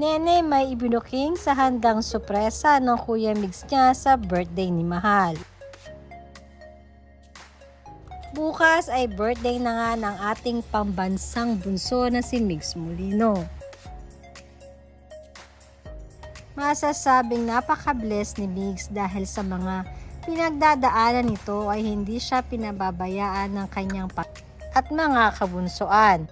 Nene may ibinuking sa handang sorpresa ng Kuya Migs niya sa birthday ni Mahal. Bukas ay birthday na nga ng ating pambansang bunso na si Migs Molino. Masasabing napaka-bless ni Migs dahil sa mga pinagdadaanan nito ay hindi siya pinababayaan ng kanyang at mga kabunsuan.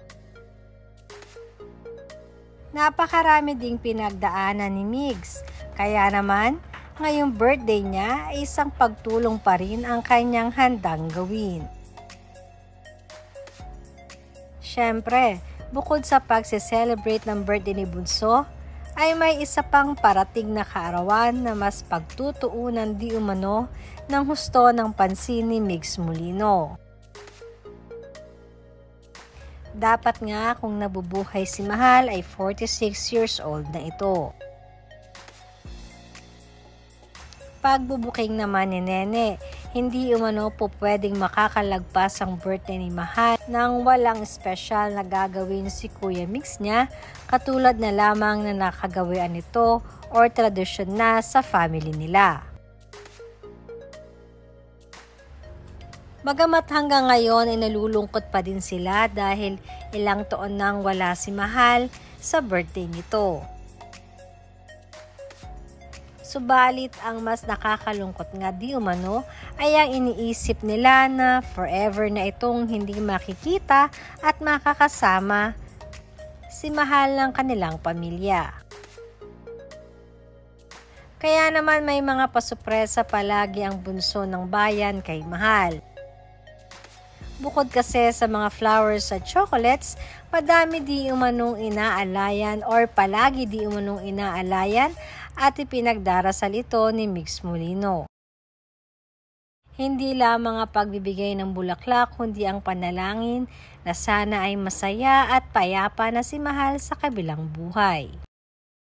Napakarami ding pinagdaanan ni Migs, kaya naman ngayong birthday niya ay isang pagtulong pa rin ang kanyang handang gawin. Siyempre, bukod sa pagse-celebrate ng birthday ni Bunso, ay may isa pang parating na kaarawan na mas pagtutuunan di umano ng husto ng pansin ni Migs Molino. Dapat nga kung nabubuhay si Mahal ay 46 years old na ito. Pagbubuking naman ni Nene, hindi umano po pwedeng makakalagpas ang birthday ni Mahal nang walang espesyal na gagawin si Kuya Migs niya, katulad na lamang na nakagawian nito or tradisyon na sa family nila. Bagamat hanggang ngayon ay nalulungkot pa din sila dahil ilang taon nang wala si Mahal sa birthday nito. Subalit ang mas nakakalungkot nga di umano ay ang iniisip nila na forever na itong hindi makikita at makakasama si Mahal ng kanilang pamilya. Kaya naman may mga pasupresa palagi ang bunso ng bayan kay Mahal. Bukod kasi sa mga flowers at chocolates, madami di umanong inaalayan or palagi di umanong inaalayan at ipinagdarasal ito ni Migs Molino. Hindi lamang ang pagbibigay ng bulaklak kundi ang panalangin na sana ay masaya at payapa na si Mahal sa kabilang buhay.